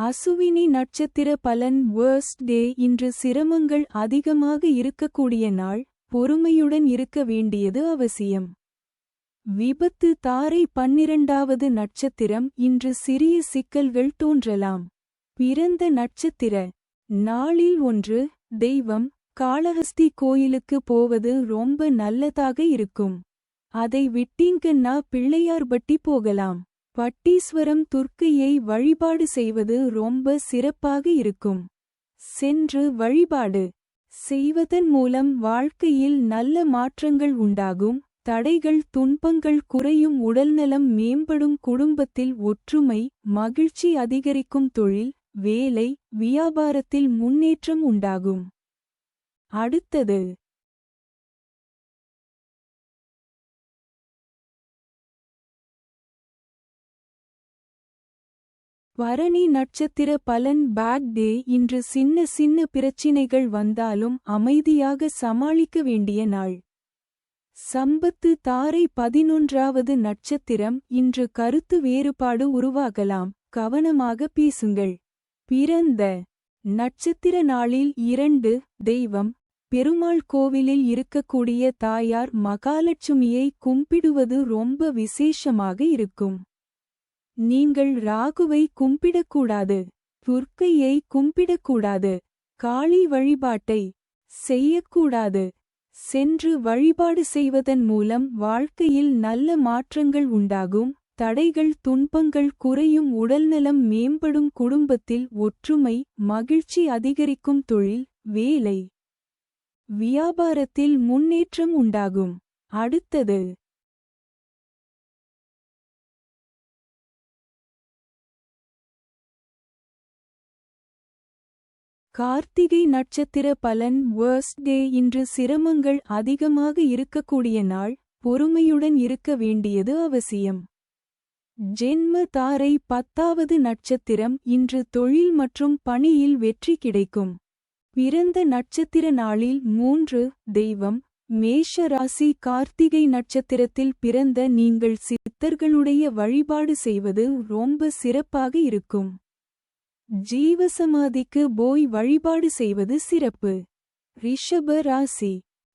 அசுவினி நட்சத்திர பலன் வேர்ஸ்ட் டே. இன்று சிரமங்கள் அதிகமாக இருக்கக்கூடிய நாள், பொறுமையுடன் இருக்க வேண்டியது அவசியம். விபத்து தாரை 12வது நட்சத்திரம். இன்று சிறிய சிக்கல்கள் தோன்றலாம். பிறந்த நட்சத்திர நாளில் 1 தெய்வம். காளஹஸ்தி கோயிலுக்கு போவது ரொம்ப நல்லதாக இருக்கும். அதை விட்டீங்கன்னா பிள்ளையார்பட்டி போகலாம். பட்டீஸ்வரம் துர்க்கையை வழிபாடு செய்வது ரொம்ப சிறப்பாக இருக்கும். சென்று வழிபாடு செய்வதன் மூலம் வாழ்க்கையில் நல்ல மாற்றங்கள் உண்டாகும். தடைகள் துன்பங்கள் குறையும். உடல்நலம் மேம்படும். குடும்பத்தில் ஒற்றுமை மகிழ்ச்சி அதிகரிக்கும். தொழில் வேலை வியாபாரத்தில் முன்னேற்றம் உண்டாகும். அடுத்தது பரணி நட்சத்திர பலன் பேட் டே. இன்று சின்ன சின்ன பிரச்சினைகள் வந்தாலும் அமைதியாக சமாளிக்க வேண்டிய நாள். சம்பத்து தாரை 11வது நட்சத்திரம். இன்று கருத்து வேறுபாடு உருவாகலாம். கவனமாக பேசுங்கள். பிறந்த நட்சத்திர நாளில் 2 தெய்வம். பெருமாள் கோவிலில் இருக்கக்கூடிய தாயார் மகாலட்சுமியை கும்பிடுவது ரொம்ப விசேஷமாக இருக்கும். நீங்கள் ராகுவை கும்பிடக்கூடாது. துர்க்கையை கும்பிடக்கூடாது. காளி வழிபாட்டை செய்யக்கூடாது. சென்று வழிபாடு செய்வதன் மூலம் வாழ்க்கையில் நல்ல மாற்றங்கள் உண்டாகும். தடைகள் துன்பங்கள் குறையும். உடல்நலம் மேம்படும். குடும்பத்தில் ஒற்றுமை மகிழ்ச்சி அதிகரிக்கும். தொழில் வேலை வியாபாரத்தில் முன்னேற்றம் உண்டாகும். அடுத்தது கார்த்திகை நட்சத்திர பலன் வேர்ஸ்ட் டே. இன்று சிரமங்கள் அதிகமாக இருக்கக்கூடிய நாள், பொறுமையுடன் இருக்க வேண்டியது அவசியம். ஜென்ம தாரை 10வது நட்சத்திரம். இன்று தொழில் மற்றும் பணியில் வெற்றி கிடைக்கும். பிறந்த நட்சத்திர நாளில் 3 தெய்வம். மேஷ ராசி. கார்த்திகை நட்சத்திரத்தில் பிறந்த நீங்கள் சித்தர்களுடைய வழிபாடு செய்வது ரொம்ப சிறப்பாக இருக்கும். ஜீவசமாதிக்கு போய் வழிபாடு செய்வது சிறப்பு. ரிஷப ராசி.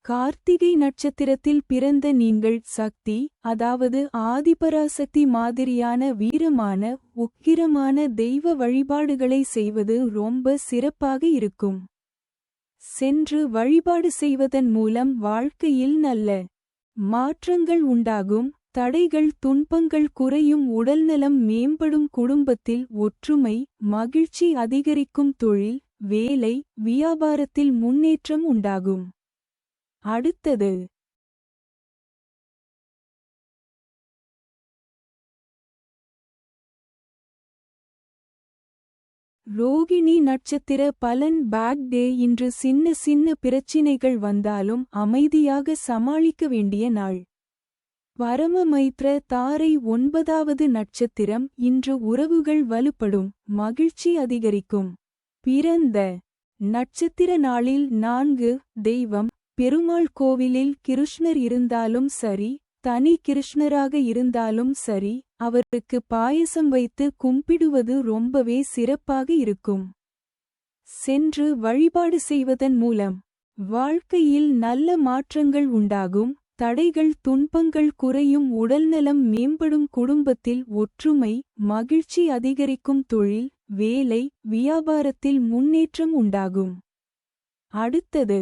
கார்த்திகை நட்சத்திரத்தில் பிறந்த நீங்கள் சக்தி, அதாவது ஆதிபராசக்தி மாதிரியான வீரமான உக்கிரமான தெய்வ வழிபாடுகளை செய்வது ரொம்ப சிறப்பாக இருக்கும். சென்று வழிபாடு செய்வதன் மூலம் வாழ்க்கையில் நல்ல மாற்றங்கள் உண்டாகும். தடைகள் துன்பங்கள் குறையும். உடல்நலம் மேம்படும். குடும்பத்தில் ஒற்றுமை மகிழ்ச்சி அதிகரிக்கும். தொழில் வேலை வியாபாரத்தில் முன்னேற்றம் உண்டாகும். அடுத்தது ரோகிணி நட்சத்திர பலன் பேட் டே. இன்று சின்ன சின்ன பிரச்சினைகள் வந்தாலும் அமைதியாக சமாளிக்க வேண்டிய நாள். பரமமைத்ர தாரை 9வது நட்சத்திரம். இன்று உறவுகள் வலுப்படும். மகிழ்ச்சி அதிகரிக்கும். பிறந்த நட்சத்திர நாளில் 4 தெய்வம். பெருமாள் கோவிலில் கிருஷ்ணர் இருந்தாலும் சரி, தனி கிருஷ்ணராக இருந்தாலும் சரி, அவருக்கு பாயசம் வைத்து கும்பிடுவது ரொம்பவே சிறப்பாக இருக்கும். சென்று வழிபாடு செய்வதன் மூலம் வாழ்க்கையில் நல்ல மாற்றங்கள் உண்டாகும். தடைகள் துன்பங்கள் குறையும். உடல்நலம் மேம்படும். குடும்பத்தில் ஒற்றுமை மகிழ்ச்சி அதிகரிக்கும். தொழில் வேலை வியாபாரத்தில் முன்னேற்றம் உண்டாகும். அடுத்தது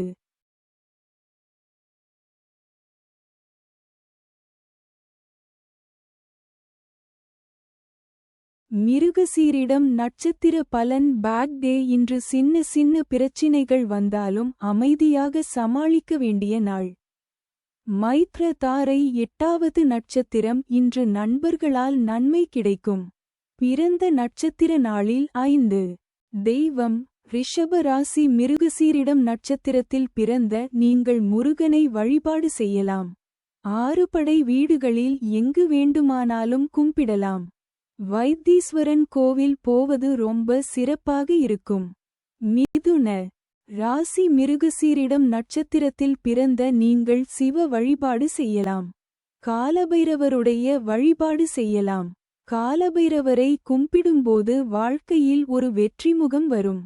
மிருகசீரிடம் நட்சத்திர பலன் பேட் டே. இன்று சின்ன சின்ன பிரச்சினைகள் வந்தாலும் அமைதியாக சமாளிக்க வேண்டிய நாள். மைத்ர தாரை 8வது நட்சத்திரம். இன்று நண்பர்களால் நன்மை கிடைக்கும். பிறந்த நட்சத்திர நாளில் 5 தெய்வம். ரிஷப ராசி. மிருகசீரிடம் நட்சத்திரத்தில் பிறந்த நீங்கள் முருகனை வழிபாடு செய்யலாம். 6 படை வீடுகளில் எங்கு வேண்டுமானாலும் கும்பிடலாம். வைத்தீஸ்வரன் கோவில் போவது ரொம்ப சிறப்பாக இருக்கும். மிதுன ராசி. மிருகசீரிடம் நட்சத்திரத்தில் பிறந்த நீங்கள் சிவ வழிபாடு செய்யலாம். காலபைரவருடைய வழிபாடு செய்யலாம். காலபைரவரை கும்பிடும்போது வாழ்க்கையில் ஒரு வெற்றிமுகம் வரும்.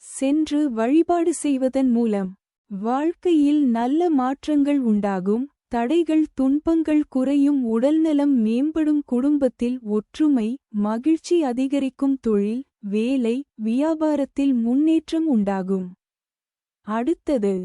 சென்று வழிபாடு செய்வதன் மூலம் வாழ்க்கையில் நல்ல மாற்றங்கள் உண்டாகும். தடைகள் துன்பங்கள் குறையும். உடல்நலம் மேம்படும். குடும்பத்தில் ஒற்றுமை மகிழ்ச்சி அதிகரிக்கும். தொழில் வேலை வியாபாரத்தில் முன்னேற்றம் உண்டாகும். அடுத்தது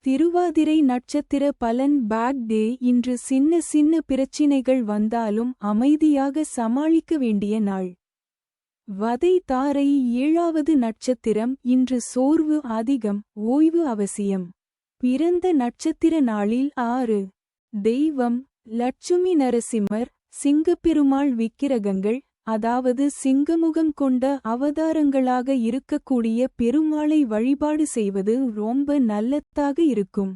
திருவாதிரை நட்சத்திர பலன். Bad day. இன்று சின்ன சின்ன பிரச்சினைகள் வந்தாலும் அமைதியாக சமாளிக்க வேண்டிய நாள். வதை தாரை 7வது நட்சத்திரம். இன்று சோர்வு அதிகம். ஓய்வு அவசியம். பிறந்த நட்சத்திர நாளில் 6. தெய்வம் லட்சுமி நரசிம்மர். சிங்கப்பெருமாள் விக்கிரகங்கள் அதாவது சிங்கமுகம் கொண்ட அவதாரங்களாக இருக்கக்கூடிய பெருமாளை வழிபாடு செய்வது ரொம்ப நல்லதாக இருக்கும்.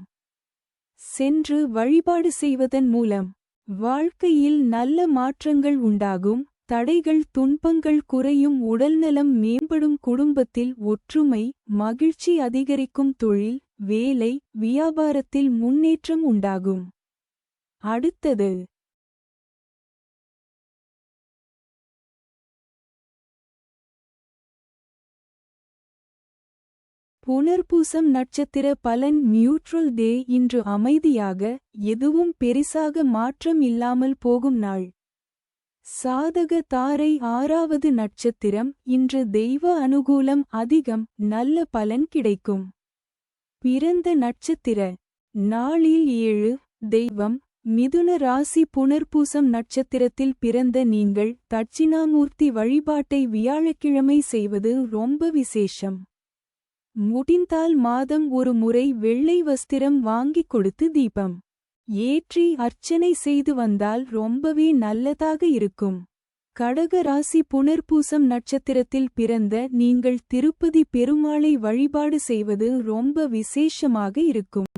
சென்று வழிபாடு செய்வதன் மூலம் வாழ்க்கையில் நல்ல மாற்றங்கள் உண்டாகும். தடைகள் துன்பங்கள் குறையும். உடல்நலம் மேம்படும். குடும்பத்தில் ஒற்றுமை மகிழ்ச்சி அதிகரிக்கும். தொழில் வேலை வியாபாரத்தில் முன்னேற்றம் உண்டாகும். அடுத்தது புனர்பூசம் நட்சத்திர பலன். நியூட்ரல் டே. இன்று அமைதியாக எதுவும் பெரிசாக மாற்றம் இல்லாமல் போகும் நாள். சாதக தாரை 6வது நட்சத்திரம். இன்று தெய்வ அனுகூலம் அதிகம். நல்ல பலன் கிடைக்கும். பிறந்த நட்சத்திர நாளில் 7. தெய்வம் மிதுன ராசி. புனர்பூசம் நட்சத்திரத்தில் பிறந்த நீங்கள் தட்சிணாமூர்த்தி வழிபாட்டை வியாழக்கிழமை செய்வது ரொம்ப விசேஷம். முடிந்தால் மாதம் ஒரு முறை வெள்ளை வஸ்திரம் வாங்கிக் கொடுத்து தீபம் ஏற்றி அர்ச்சனை செய்து வந்தால் ரொம்பவே நல்லதாக இருக்கும். கடக ராசி. புனர்பூசம் நட்சத்திரத்தில் பிறந்த நீங்கள் திருப்பதி பெருமாளை வழிபாடு செய்வது ரொம்ப விசேஷமாக இருக்கும்.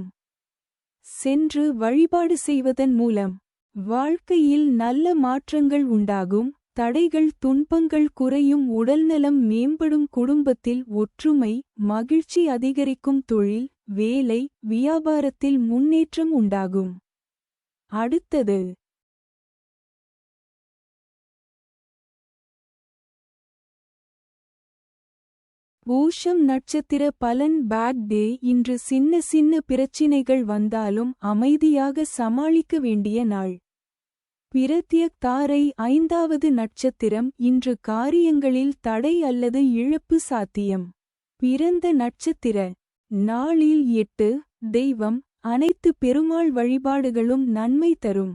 சென்று வழிபாடு செய்வதன் மூலம் வாழ்க்கையில் நல்ல மாற்றங்கள் உண்டாகும். தடைகள் துன்பங்கள் குறையும். உடல்நலம் மேம்படும். குடும்பத்தில் ஒற்றுமை மகிழ்ச்சி அதிகரிக்கும். தொழில் வேலை வியாபாரத்தில் முன்னேற்றம் உண்டாகும். அடுத்தது பூஷம் நட்சத்திர பலன். Bad day. இன்று சின்ன சின்ன பிரச்சினைகள் வந்தாலும் அமைதியாக சமாளிக்க வேண்டிய நாள். பிரத்யக் தாரை 5வது நட்சத்திரம். இன்று காரியங்களில் தடை அல்லது இழப்பு சாத்தியம். பிறந்த நட்சத்திர நாளில் 8. தெய்வம் அனைத்து பெருமாள் வழிபாடுகளும் நன்மை தரும்.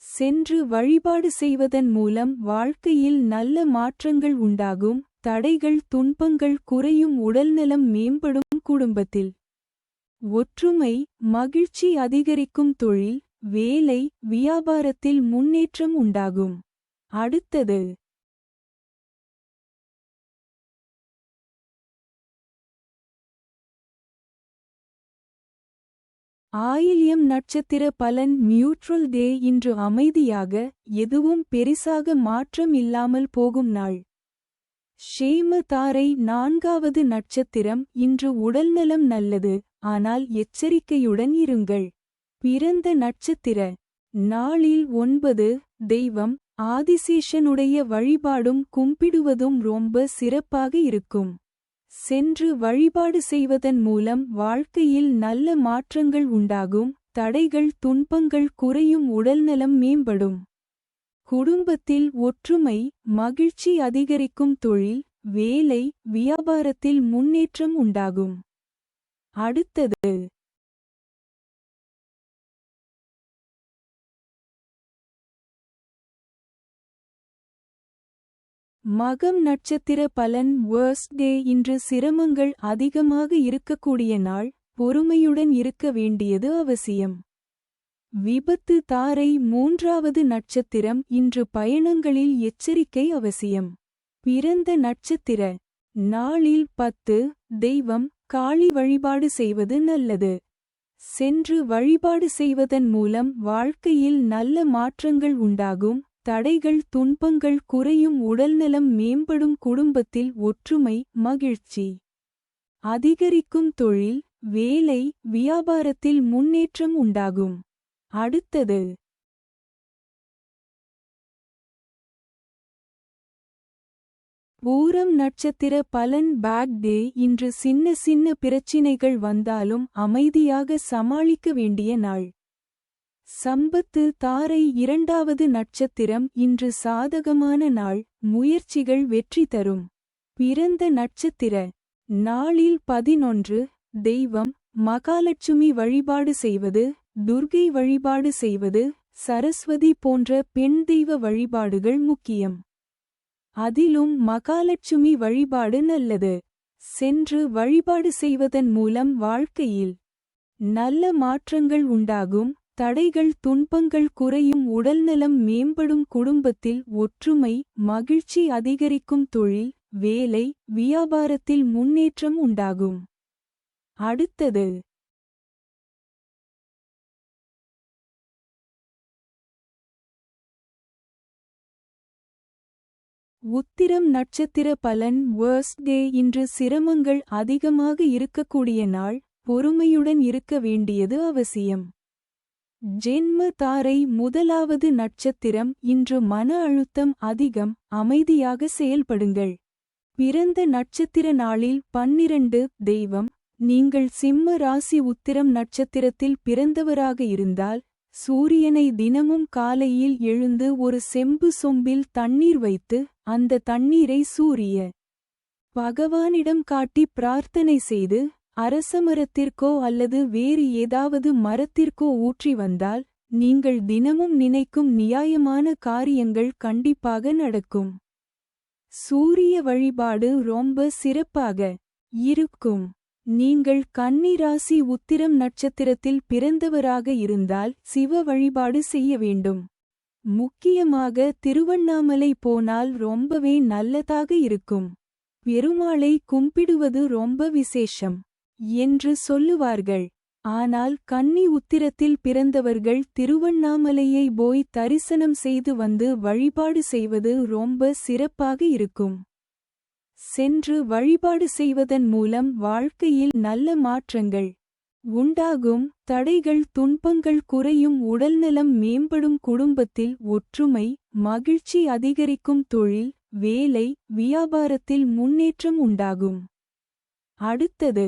சென்று வழிபாடு செய்வதன் மூலம் வாழ்க்கையில் நல்ல மாற்றங்கள் உண்டாகும். தடைகள் துன்பங்கள் குறையும். உடல்நலம் மேம்படும். குடும்பத்தில் ஒற்றுமை மகிழ்ச்சி அதிகரிக்கும். தொழில் வேலை வியாபாரத்தில் முன்னேற்றம் உண்டாகும். அடுத்தது ஆயில்யம் நட்சத்திர பலன். நியூட்ரல் டே. இன்று அமைதியாக எதுவும் பெரிசாக மாற்றம் இல்லாமல் போகும் நாள். ஷேம தாரை 4வது நட்சத்திரம். இன்று உடல்நலம் நல்லது. ஆனால் எச்சரிக்கையுடன் இருங்கள். பிறந்த நட்சத்திர நாளில் 9. தெய்வம் ஆதிசேஷனுடைய வழிபாடும் கும்பிடுவதும் ரொம்ப சிறப்பாக இருக்கும். சென்று வழிபாடு செய்வதன் மூலம் வாழ்க்கையில் நல்ல மாற்றங்கள் உண்டாகும். தடைகள் துன்பங்கள் குறையும். உடல்நலம் மேம்படும். குடும்பத்தில் ஒற்றுமை மகிழ்ச்சி அதிகரிக்கும். தொழில் வேலை வியாபாரத்தில் முன்னேற்றம் உண்டாகும். அடுத்தது மகம் நட்சத்திர பலன். வேர்ஸ்ட் டே. இன்று சிரமங்கள் அதிகமாக இருக்கக்கூடிய நாள். பொறுமையுடன் இருக்க வேண்டியது அவசியம். விபத்து தாரை 3வது நட்சத்திரம். இன்று பயணங்களில் எச்சரிக்கை அவசியம். பிறந்த நட்சத்திர நாளில் 10. தெய்வம் காளி வழிபாடு செய்வது நல்லது. சென்று வழிபாடு செய்வதன் மூலம் வாழ்க்கையில் நல்ல மாற்றங்கள் உண்டாகும். தடைகள் துன்பங்கள் குறையும். உடல்நலம் மேம்படும். குடும்பத்தில் ஒற்றுமை மகிழ்ச்சி அதிகரிக்கும். தொழில் வேலை வியாபாரத்தில் முன்னேற்றம் உண்டாகும். அடுத்தது பூரம் நட்சத்திர பலன். Bad day. இன்று சின்ன சின்ன பிரச்சினைகள் வந்தாலும் அமைதியாக சமாளிக்க வேண்டிய நாள். சம்பத்து தாரை. இரண்டாவது நட்சத்திரம். இன்று சாதகமான நாள், முயற்சிகள் வெற்றி தரும். பிறந்த நட்சத்திர நாளில் 11. தெய்வம் மகாலட்சுமி வழிபாடு செய்வது, துர்க்கை வழிபாடு செய்வது, சரஸ்வதி போன்ற பெண் தெய்வ வழிபாடுகள் முக்கியம். அதிலும் மகாலட்சுமி வழிபாடு நல்லது. சென்று வழிபாடு செய்வதன் மூலம் வாழ்க்கையில் நல்ல மாற்றங்கள் உண்டாகும். தடைகள் துன்பங்கள் குறையும். உடல்நலம் மேம்படும். குடும்பத்தில் ஒற்றுமை மகிழ்ச்சி அதிகரிக்கும். தொழில் வேலை வியாபாரத்தில் முன்னேற்றம் உண்டாகும். அடுத்தது உத்திரம் நட்சத்திர பலன். வேர்ஸ்ட் டே. இன்று சிரமங்கள் அதிகமாக இருக்கக்கூடிய நாள், பொறுமையுடன் இருக்க வேண்டியது அவசியம். ஜென்ம தாரை. முதலாவது நட்சத்திரம். இன்று மன அழுத்தம் அதிகம், அமைதியாக செயல்படுங்கள். பிறந்த நட்சத்திர நாளில் 12. தெய்வம் நீங்கள் சிம்ம ராசி. உத்திரம் நட்சத்திரத்தில் பிறந்தவராக இருந்தால் சூரியனை தினமும் காலையில் எழுந்து ஒரு செம்பு சொம்பில் தண்ணீர் வைத்து அந்த தண்ணீரை சூரிய பகவானிடம் காட்டி பிரார்த்தனை செய்து அரசமரத்திற்கோ அல்லது வேறு ஏதாவது மரத்திற்கோ ஊற்றி வந்தால் நீங்கள் தினமும் நினைக்கும் நியாயமான காரியங்கள் கண்டிப்பாக நடக்கும். சூரிய வழிபாடு ரொம்ப சிறப்பாக இருக்கும். நீங்கள் கன்னி ராசி. உத்திரம் நட்சத்திரத்தில் பிறந்தவராக இருந்தால் சிவ வழிபாடு செய்ய வேண்டும். முக்கியமாக திருவண்ணாமலை போனால் ரொம்பவே நல்லதாக இருக்கும். பெருமாளை கும்பிடுவது ரொம்ப விசேஷம் என்று சொல்லுவார்கள். ஆனால் கன்னி உத்திரத்தில் பிறந்தவர்கள் திருவண்ணாமலையை போய் தரிசனம் செய்து வந்து வழிபாடு செய்வது ரொம்ப சிறப்பாக இருக்கும். சென்று வழிபாடு செய்வதன் மூலம் வாழ்க்கையில் நல்ல மாற்றங்கள் உண்டாகும். தடைகள் துன்பங்கள் குறையும். உடல்நலம் மேம்படும். குடும்பத்தில் ஒற்றுமை மகிழ்ச்சி அதிகரிக்கும். தொழில் வேலை வியாபாரத்தில் முன்னேற்றம் உண்டாகும். அடுத்தது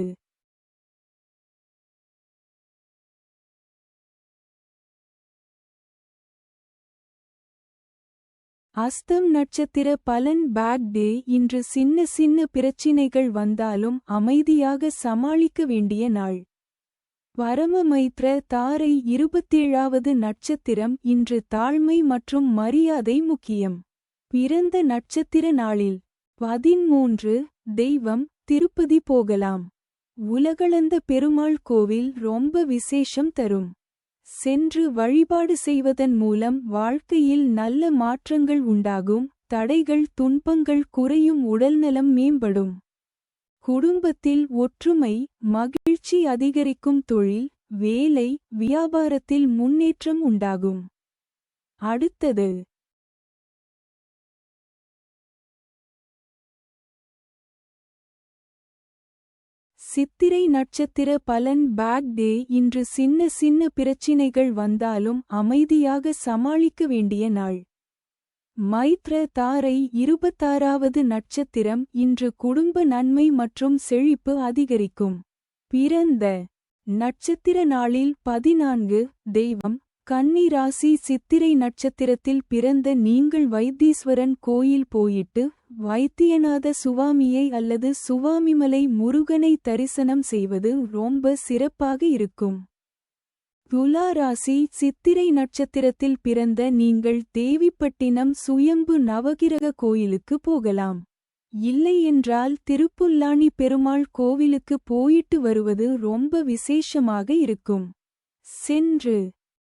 அஸ்தம் நட்சத்திர பலன். Bad day. இன்று சின்ன சின்ன பிரச்சினைகள் வந்தாலும் அமைதியாக சமாளிக்க வேண்டிய நாள். பரமமைத்ர தாரை. 27வது நட்சத்திரம். இன்று தாழ்மை மற்றும் மரியாதை முக்கியம். பிறந்த நட்சத்திர நாளில் 13. தெய்வம் திருப்பதி போகலாம். உலகளந்த பெருமாள் கோவில் ரொம்ப விசேஷம் தரும். சென்று வழிபாடு செய்வதன் மூலம் வாழ்க்கையில் நல்ல மாற்றங்கள் உண்டாகும். தடைகள் துன்பங்கள் குறையும். உடல்நலம் மேம்படும். குடும்பத்தில் ஒற்றுமை மகிழ்ச்சி அதிகரிக்கும். தொழில் வேலை வியாபாரத்தில் முன்னேற்றம் உண்டாகும். அடுத்தது சித்திரை நட்சத்திர பலன். Bad day. இன்று சின்ன சின்ன பிரச்சினைகள் வந்தாலும் அமைதியாக சமாளிக்க வேண்டிய நாள். மைத்ர தாரை. 26வது நட்சத்திரம். இன்று குடும்ப நன்மை மற்றும் செழிப்பு அதிகரிக்கும். பிறந்த நட்சத்திர நாளில் 14. தெய்வம் கன்னி ராசி. சித்திரை நட்சத்திரத்தில் பிறந்த நீங்கள் வைத்தீஸ்வரன் கோயில் போயிட்டு வைத்தியநாத சுவாமியை அல்லது சுவாமிமலை முருகனை தரிசனம் செய்வது ரொம்ப சிறப்பாக இருக்கும். துலா ராசி. சித்திரை நட்சத்திரத்தில் பிறந்த நீங்கள் தேவிப்பட்டினம் சுயம்பு நவகிரக கோயிலுக்கு போகலாம். இல்லையென்றால் திருப்புல்லானி பெருமாள் கோவிலுக்கு போயிட்டு வருவது ரொம்ப விசேஷமாக இருக்கும். சென்று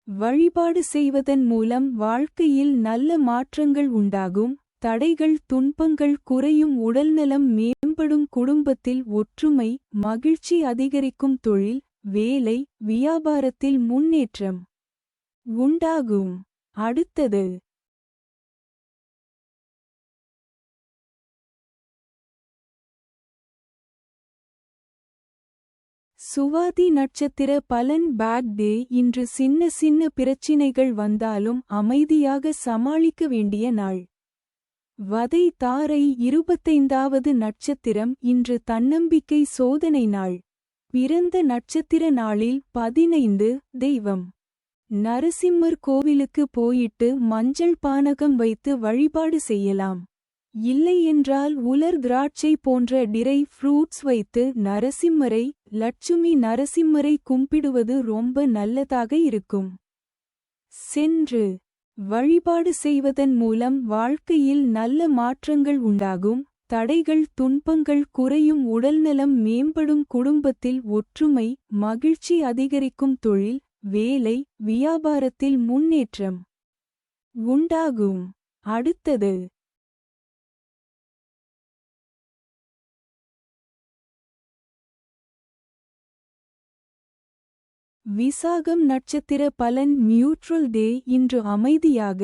வழிபாடு செய்வதன் மூலம் வாழ்க்கையில் நல்ல மாற்றங்கள் உண்டாகும். தடைகள் துன்பங்கள் குறையும். உடல்நலம் மேம்படும். குடும்பத்தில் ஒற்றுமை மகிழ்ச்சி அதிகரிக்கும். தொழில் வேலை வியாபாரத்தில் முன்னேற்றம் உண்டாகும். அடுத்தது சுவாதி நட்சத்திர பலன் பேட் டே. இன்று சின்ன சின்ன பிரச்சினைகள் வந்தாலும் அமைதியாக சமாளிக்க வேண்டிய நாள். வதை தாரை 25வது நட்சத்திரம். இன்று தன்னம்பிக்கை சோதனை நாள். பிறந்த நட்சத்திர நாளில் 15 தெய்வம் நரசிம்மர் கோவிலுக்கு போயிட்டு மஞ்சள் பானகம் வைத்து வழிபாடு செய்யலாம். இல்லையென்றால் உலர் திராட்சை போன்ற டிரை ஃப்ரூட்ஸ் வைத்து நரசிம்மரை லட்சுமி நரசிம்மரை கும்பிடுவது ரொம்ப நல்லதாக இருக்கும். சென்று வழிபாடு செய்வதன் மூலம் வாழ்க்கையில் நல்ல மாற்றங்கள் உண்டாகும். தடைகள் துன்பங்கள் குறையும். உடல்நலம் மேம்படும். குடும்பத்தில் ஒற்றுமை மகிழ்ச்சி அதிகரிக்கும். தொழில் வேலை வியாபாரத்தில் முன்னேற்றம் உண்டாகும். அடுத்தது விசாகம் நட்சத்திர பலன் நியூட்ரல் டே. இன்று அமைதியாக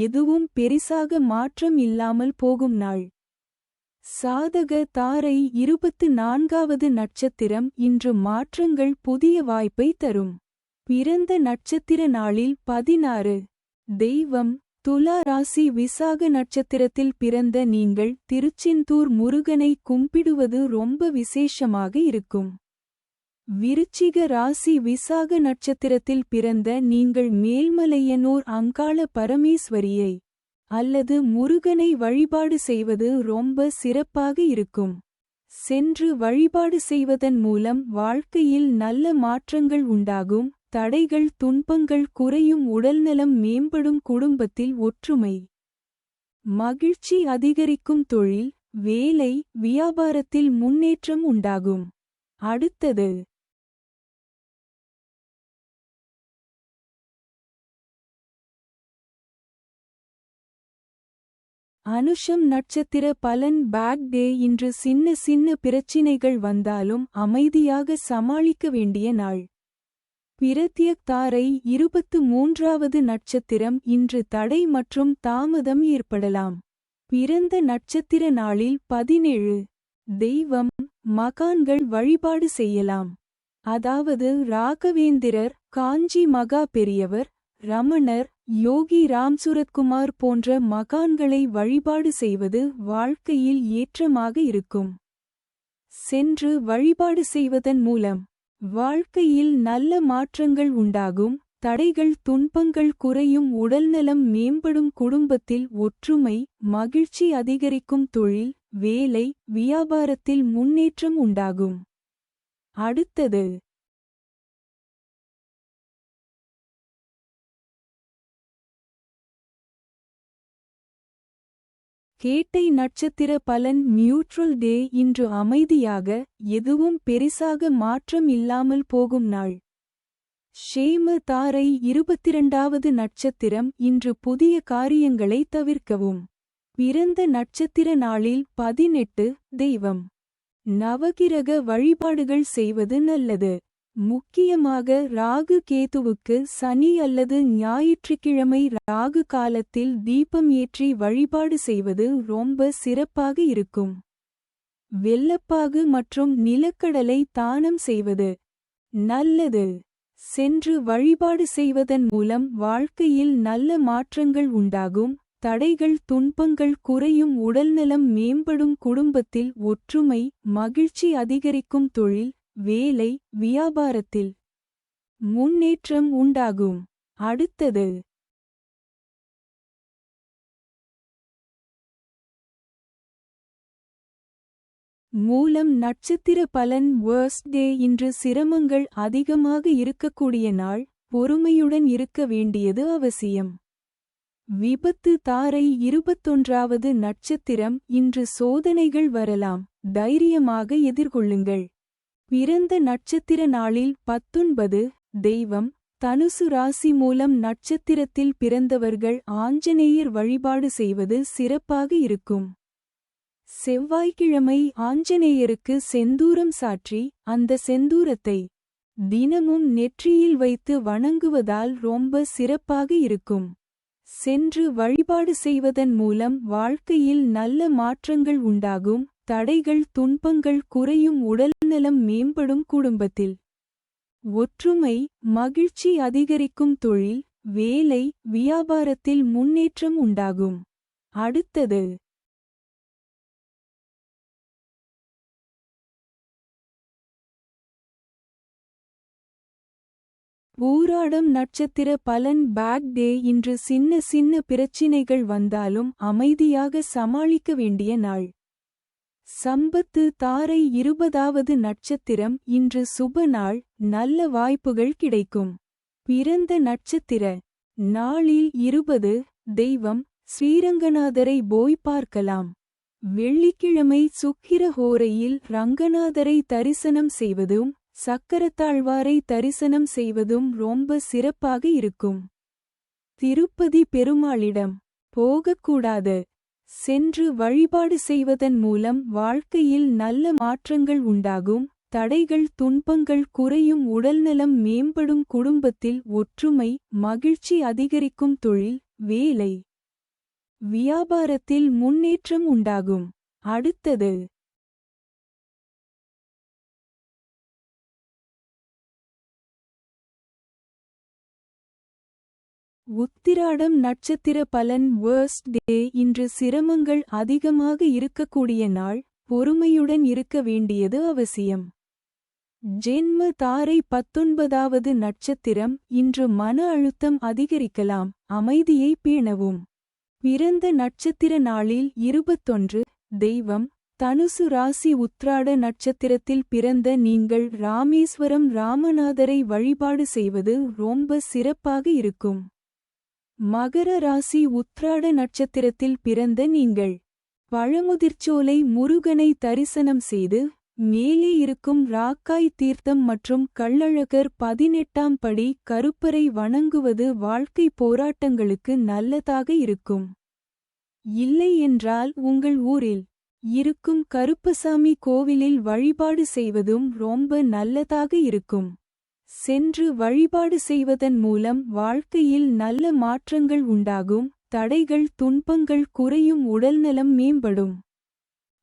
எதுவும் பெரிசாக மாற்றம் இல்லாமல் போகும் நாள். சாதக தாரை 24வது நட்சத்திரம். இன்று மாற்றங்கள் புதிய வாய்ப்பை தரும். பிறந்த நட்சத்திர நாளில் 16 தெய்வம் துலா ராசி. விசாக நட்சத்திரத்தில் பிறந்த நீங்கள் திருச்செந்தூர் முருகனை கும்பிடுவது ரொம்ப விசேஷமாக இருக்கும். விருச்சிக ராசி. விசாக நட்சத்திரத்தில் பிறந்த நீங்கள் மேல்மலையனூர் அங்காள பரமேஸ்வரியை அல்லது முருகனை வழிபாடு செய்வது ரொம்ப சிறப்பாக இருக்கும். சென்று வழிபாடு செய்வதன் மூலம் வாழ்க்கையில் நல்ல மாற்றங்கள் உண்டாகும். தடைகள் துன்பங்கள் குறையும். உடல்நலம் மேம்படும். குடும்பத்தில் ஒற்றுமை மகிழ்ச்சி அதிகரிக்கும். தொழில் வேலை வியாபாரத்தில் முன்னேற்றம் உண்டாகும். அடுத்தது அனுஷம் நட்சத்திர பலன் பேட் டே. இன்று சின்ன சின்ன பிரச்சினைகள் வந்தாலும் அமைதியாக சமாளிக்க வேண்டிய நாள். பிரத்யக் தாரை 23வது நட்சத்திரம். இன்று தடை மற்றும் தாமதம் ஏற்படலாம். பிறந்த நட்சத்திர நாளில் 17 தெய்வம் மகான்கள் வழிபாடு செய்யலாம். அதாவது ராகவேந்திரர் காஞ்சி மகா பெரியவர் ரமணர் யோகி ராம்சுரத்குமார் போன்ற மகான்களை வழிபாடு செய்வது வாழ்க்கையில் ஏற்றமாக இருக்கும். சென்று வழிபாடு செய்வதன் மூலம் வாழ்க்கையில் நல்ல மாற்றங்கள் உண்டாகும். தடைகள் துன்பங்கள் குறையும். உடல்நலம் மேம்படும். குடும்பத்தில் ஒற்றுமை மகிழ்ச்சி அதிகரிக்கும். தொழில் வேலை வியாபாரத்தில் முன்னேற்றம் உண்டாகும். அடுத்தது கேட்டை நட்சத்திர பலன் நியூட்ரல் டே. இன்று அமைதியாக எதுவும் பெரிசாக மாற்றம் இல்லாமல் போகும் நாள். ஷேம தாரை 22வது நட்சத்திரம். இன்று புதிய காரியங்களை தவிர்க்கவும். பிறந்த நட்சத்திர நாளில் 18 தெய்வம் நவகிரக வழிபாடுகள் செய்வது நல்லது. முக்கியமாக ராகு கேதுவுக்கு சனி அல்லது ஞாயிற்றுக்கிழமை ராகு காலத்தில் தீபம் ஏற்றி வழிபாடு செய்வது ரொம்ப சிறப்பாக இருக்கும். வெல்லப்பாகு மற்றும் நிலக்கடலை தானம் செய்வது நல்லது. சென்று வழிபாடு செய்வதன் மூலம் வாழ்க்கையில் நல்ல மாற்றங்கள் உண்டாகும். தடைகள் துன்பங்கள் குறையும். உடல்நலம் மேம்படும். குடும்பத்தில் ஒற்றுமை மகிழ்ச்சி அதிகரிக்கும். தொழில் வேலை வியாபாரத்தில் முன்னேற்றம் உண்டாகும். அடுத்தது மூலம் நட்சத்திர பலன் வர்ஸ்ட் டே. இன்று சிரமங்கள் அதிகமாக இருக்கக்கூடிய நாள். பொறுமையுடன் இருக்க வேண்டியது அவசியம். விபத்து தாரை 21வது நட்சத்திரம். இன்று சோதனைகள் வரலாம். தைரியமாக எதிர்கொள்ளுங்கள். பிறந்த நட்சத்திர நாளில் 19 தெய்வம் தனுசு ராசி. மூலம் நட்சத்திரத்தில் பிறந்தவர்கள் ஆஞ்சநேயர் வழிபாடு செய்வது சிறப்பாக இருக்கும். செவ்வாய்க்கிழமை ஆஞ்சநேயருக்கு செந்தூரம் சாற்றி அந்த செந்தூரத்தை தினமும் நெற்றியில் வைத்து வணங்குவதால் ரொம்ப சிறப்பாக இருக்கும். சென்று வழிபாடு செய்வதன் மூலம் வாழ்க்கையில் நல்ல மாற்றங்கள் உண்டாகும். தடைகள் துன்பங்கள் குறையும். உடல்நலம் மேம்படும். குடும்பத்தில் ஒற்றுமை, மகிழ்ச்சி அதிகரிக்கும் தொழில், வேலை, வியாபாரத்தில் முன்னேற்றம் உண்டாகும். அடுத்தது பூராடம் நட்சத்திர பலன் பேட் டே. இன்று சின்ன சின்ன பிரச்சினைகள் வந்தாலும் அமைதியாக சமாளிக்க வேண்டிய நாள். சம்பத்து தாரை 20வது நட்சத்திரம். இன்று சுப நாள், நல்ல வாய்ப்புகள் கிடைக்கும். பிறந்த நட்சத்திர நாளில் 20. தெய்வம் ஸ்ரீரங்கநாதரை போய் பார்க்கலாம். வெள்ளிக்கிழமை சுக்கிர ஹோரையில் ரங்கநாதரை தரிசனம் செய்வதும் சக்கரத்தாழ்வாரை தரிசனம் செய்வதும் ரொம்ப சிறப்பாக இருக்கும். திருப்பதி பெருமாளிடம் போகக்கூடாது. சென்று வழிபாடு செய்வதன் மூலம் வாழ்க்கையில் நல்ல மாற்றங்கள் உண்டாகும். தடைகள் துன்பங்கள் குறையும். உடல்நலம் மேம்படும். குடும்பத்தில் ஒற்றுமை, மகிழ்ச்சி அதிகரிக்கும். தொழில், வேலை, வியாபாரத்தில் முன்னேற்றம் உண்டாகும். அடுத்தது உத்திராடம் நட்சத்திர பலன் வேர்ஸ்ட் டே. இன்று சிரமங்கள் அதிகமாக இருக்கக்கூடிய நாள், பொறுமையுடன் இருக்க வேண்டியது அவசியம். ஜென்ம தாரை 19வது நட்சத்திரம். இன்று மன அழுத்தம் அதிகரிக்கலாம், அமைதியை பேணவும். பிறந்த நட்சத்திர நாளில் 21. தெய்வம் தனுசு ராசி. உத்திராட நட்சத்திரத்தில் பிறந்த நீங்கள் ராமேஸ்வரம் ராமநாதரை வழிபாடு செய்வது ரொம்ப சிறப்பாக இருக்கும். மகர ராசி. உத்திராட நட்சத்திரத்தில் பிறந்த நீங்கள் பழமுதிர்ச்சோலை முருகனை தரிசனம் செய்து மேலே இருக்கும் ராக்காய் தீர்த்தம் மற்றும் கள்ளழகர் 18ஆம் படி கருப்பரை வணங்குவது வாழ்க்கை போராட்டங்களுக்கு நல்லதாக இருக்கும். இல்லை என்றால் உங்கள் ஊரில் இருக்கும் கருப்பசாமி கோவிலில் வழிபாடு செய்வதும் ரொம்ப நல்லதாக இருக்கும். சென்று வழிபாடு செய்வதன் மூலம் வாழ்க்கையில் நல்ல மாற்றங்கள் உண்டாகும். தடைகள் துன்பங்கள் குறையும். உடல்நலம் மேம்படும்.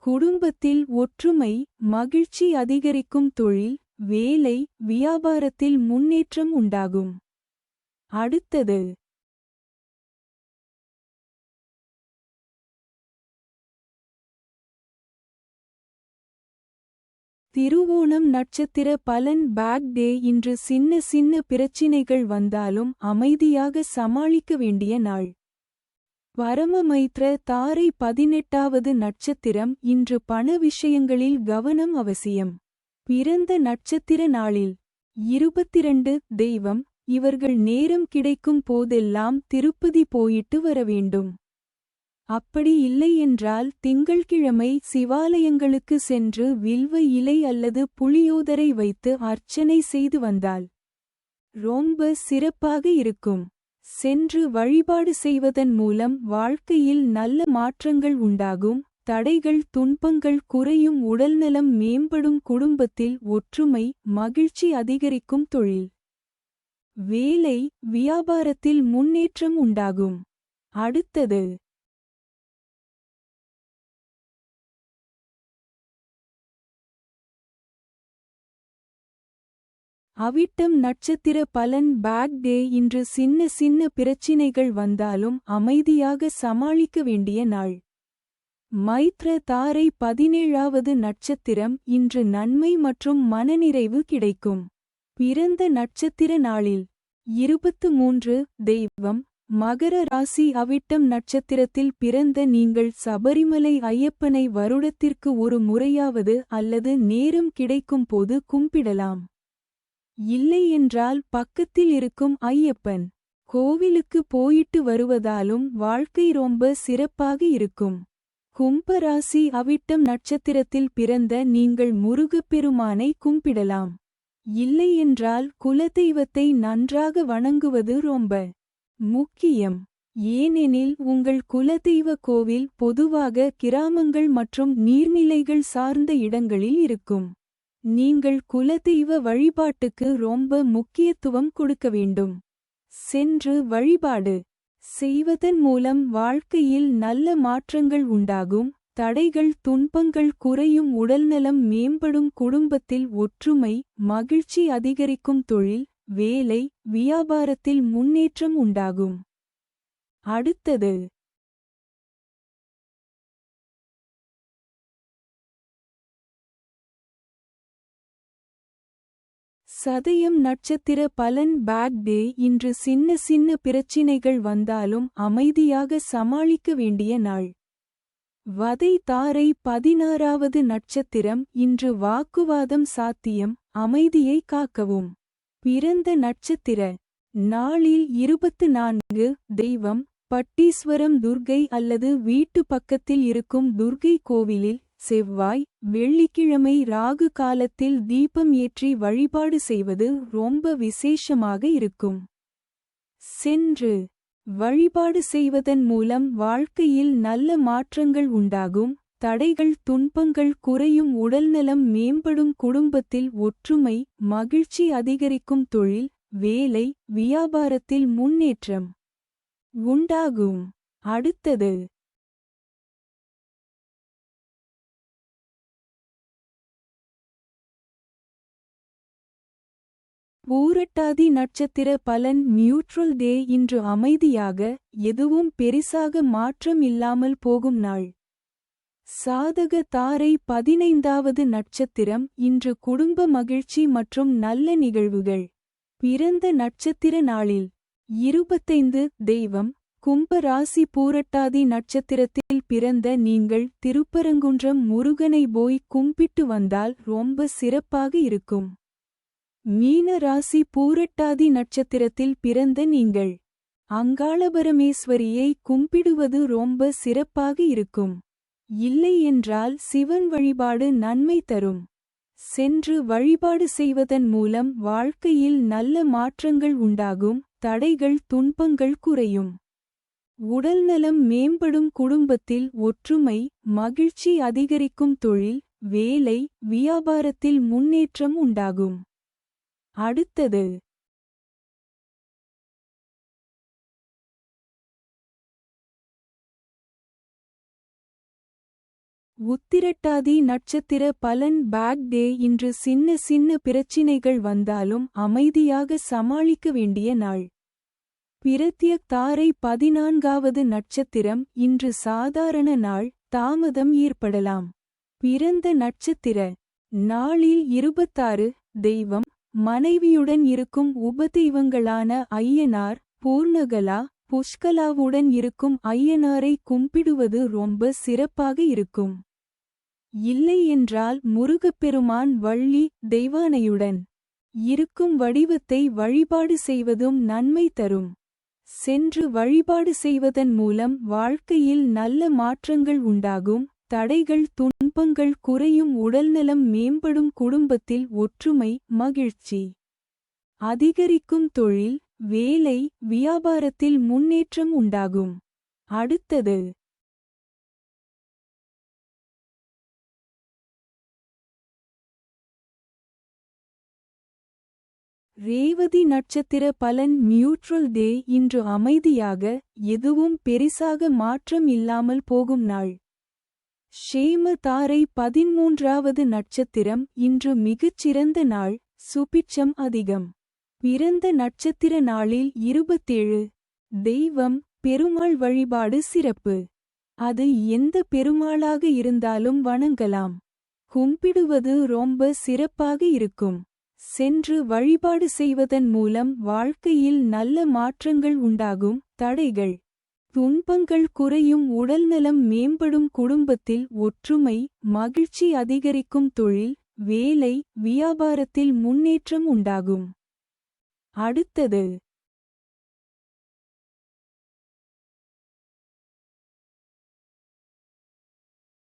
குடும்பத்தில் ஒற்றுமை, மகிழ்ச்சி அதிகரிக்கும். தொழில், வேலை, வியாபாரத்தில் முன்னேற்றம் உண்டாகும். அடுத்தது திருவோணம் நட்சத்திர பலன் பேட் டே. இன்று சின்ன சின்ன பிரச்சினைகள் வந்தாலும் அமைதியாக சமாளிக்க வேண்டிய நாள். பரமமைத்ர தாரை 18வது நட்சத்திரம். இன்று பண விஷயங்களில் கவனம் அவசியம். பிறந்த நட்சத்திர நாளில் 22. தெய்வம் இவர்கள் நேரம் கிடைக்கும் போதெல்லாம் திருப்பதி போயிட்டு வர வேண்டும். அப்படி இல்லையென்றால் திங்கள்கிழமை சிவாலயங்களுக்கு சென்று வில்வ இலை அல்லது புளியோதரை வைத்து அர்ச்சனை செய்து வந்தால் ரொம்ப சிறப்பாக இருக்கும். சென்று வழிபாடு செய்வதன் மூலம் வாழ்க்கையில் நல்ல மாற்றங்கள் உண்டாகும். தடைகள் துன்பங்கள் குறையும். உடல்நலம் மேம்படும். குடும்பத்தில் ஒற்றுமை, மகிழ்ச்சி அதிகரிக்கும். தொழில், வேலை, வியாபாரத்தில் முன்னேற்றம் உண்டாகும். அடுத்தது அவிட்டம் நட்சத்திர பலன் பேட் டே. இன்று சின்ன சின்ன பிரச்சினைகள் வந்தாலும் அமைதியாக சமாளிக்க வேண்டிய நாள். மைத்ர தாரை 17வது நட்சத்திரம். இன்று நன்மை மற்றும் மனநிறைவு கிடைக்கும். பிறந்த நட்சத்திர நாளில் 23. தெய்வம் மகர ராசி. அவிட்டம் நட்சத்திரத்தில் பிறந்த நீங்கள் சபரிமலை ஐயப்பனை வருடத்திற்கு ஒரு முறையாவது அல்லது நேரம் கிடைக்கும் போது கும்பிடலாம். இல்லையென்றால் பக்கத்தில் இருக்கும் ஐயப்பன் கோவிலுக்கு போயிட்டு வருவதாலும் வாழ்க்கை ரொம்ப சிறப்பாக இருக்கும். கும்பராசி. அவிட்டம் நட்சத்திரத்தில் பிறந்த நீங்கள் முருகப்பெருமானை கும்பிடலாம். இல்லையென்றால் குலதெய்வத்தை நன்றாக வணங்குவது ரொம்ப முக்கியம். ஏனெனில் உங்கள் குலதெய்வ கோவில் பொதுவாக கிராமங்கள் மற்றும் நீர்நிலைகள் சார்ந்த இடங்களில் இருக்கும். நீங்கள் குலதெய்வ வழிபாட்டுக்கு ரொம்ப முக்கியத்துவம் கொடுக்க வேண்டும். சென்று வழிபாடு செய்வதன் மூலம் வாழ்க்கையில் நல்ல மாற்றங்கள் உண்டாகும். தடைகள் துன்பங்கள் குறையும் உடல்நலம் மேம்படும் குடும்பத்தில் ஒற்றுமை மகிழ்ச்சி அதிகரிக்கும் தொழில் வேலை வியாபாரத்தில் முன்னேற்றம் உண்டாகும். அடுத்தது சதயம் நட்சத்திர பலன் பேட் டே. இன்று சின்ன சின்ன பிரச்சினைகள் வந்தாலும் அமைதியாக சமாளிக்க வேண்டிய நாள். வதை தாரை 16வது நட்சத்திரம். இன்று வாக்குவாதம் சாத்தியம் அமைதியை காக்கவும். பிறந்த நட்சத்திர நாளில் 24 தெய்வம் பட்டீஸ்வரம் துர்க்கை அல்லது வீட்டு பக்கத்தில் இருக்கும் துர்க்கை கோவிலில் செவ்வாய் வெள்ளிக்கிழமை ராகு காலத்தில் தீபம் ஏற்றி வழிபாடு செய்வது ரொம்ப விசேஷமாக இருக்கும். சென்று வழிபாடு செய்வதன் மூலம் வாழ்க்கையில் நல்ல மாற்றங்கள் உண்டாகும். தடைகள் துன்பங்கள் குறையும் உடல்நலம் மேம்படும் குடும்பத்தில் ஒற்றுமை மகிழ்ச்சி அதிகரிக்கும் தொழில் வேலை வியாபாரத்தில் முன்னேற்றம் உண்டாகும். அடுத்தது பூரட்டாதி நட்சத்திர பலன் நியூட்ரல் டே. இன்று அமைதியாக எதுவும் பெரிசாக மாற்றம் இல்லாமல் போகும் நாள். சாதக தாரை 15வது நட்சத்திரம். இன்று குடும்ப மகிழ்ச்சி மற்றும் நல்ல நிகழ்வுகள். பிறந்த நட்சத்திர நாளில் 25 தெய்வம் கும்ப ராசி. பூரட்டாதி நட்சத்திரத்தில் பிறந்த நீங்கள் திருப்பரங்குன்றம் முருகனை போய் கும்பிட்டு வந்தால் ரொம்ப சிறப்பாக இருக்கும். மீன ராசி. பூரட்டாதி நட்சத்திரத்தில் பிறந்த நீங்கள் அங்காளபரமேஸ்வரியை கும்பிடுவது ரொம்ப சிறப்பாக இருக்கும். இல்லை என்றால் சிவன் வழிபாடு நன்மை தரும். சென்று வழிபாடு செய்வதன் மூலம் வாழ்க்கையில் நல்ல மாற்றங்கள் உண்டாகும். தடைகள் துன்பங்கள் குறையும். உடல்நலம் மேம்படும் குடும்பத்தில் ஒற்றுமை மகிழ்ச்சி அதிகரிக்கும் தொழில் வேலை வியாபாரத்தில் முன்னேற்றம் உண்டாகும். அடுத்தது உத்திரட்டாதி நட்சத்திர பலன் பேட் டே. இன்று சின்ன சின்ன பிரச்சினைகள் வந்தாலும் அமைதியாக சமாளிக்க வேண்டிய நாள். பிரத்யக் தாரை 14வது நட்சத்திரம். இன்று சாதாரண நாள் தாமதம் ஏற்படலாம். பிறந்த நட்சத்திர நாளில் 26 தெய்வம் மனைவியுடன் இருக்கும் உபதெய்வங்களான ஐயனார் பூர்ணகலா புஷ்கலாவுடன் இருக்கும் ஐயனாரை கும்பிடுவது ரொம்ப சிறப்பாக இருக்கும். இல்லை என்றால் முருகப்பெருமான் வள்ளி தெய்வானையுடன் இருக்கும் வடிவத்தை வழிபாடு செய்வதும் நன்மை தரும். சென்று வழிபாடு செய்வதன் மூலம் வாழ்க்கையில் நல்ல மாற்றங்கள் உண்டாகும். தடைகள் துன்பங்கள் குறையும் உடல்நலம் மேம்படும் குடும்பத்தில் ஒற்றுமை மகிழ்ச்சி அதிகரிக்கும் தொழில் வேலை வியாபாரத்தில் முன்னேற்றம் உண்டாகும். அடுத்தது ரேவதி நட்சத்திர பலன் நியூட்ரல் டே. இன்று அமைதியாக எதுவும் பெரிசாக மாற்றம் இல்லாமல் போகும் நாள். ஷேம தாரை 13வது நட்சத்திரம். இன்று மிகச்சிறந்த நாள் சுபிட்சம் அதிகம். பிறந்த நட்சத்திர நாளில் 27 தெய்வம் பெருமாள் வழிபாடு சிறப்பு. அது எந்த பெருமாளாக இருந்தாலும் வணங்கலாம். கும்பிடுவது ரொம்ப சிறப்பாக இருக்கும். சென்று வழிபாடு செய்வதன் மூலம் வாழ்க்கையில் நல்ல மாற்றங்கள் உண்டாகும். தடைகள் துன்பங்கள் குறையும் உடல்நலம் மேம்படும் குடும்பத்தில் ஒற்றுமை மகிழ்ச்சி அதிகரிக்கும் தொழில் வேலை வியாபாரத்தில் முன்னேற்றம் உண்டாகும். அடுத்தது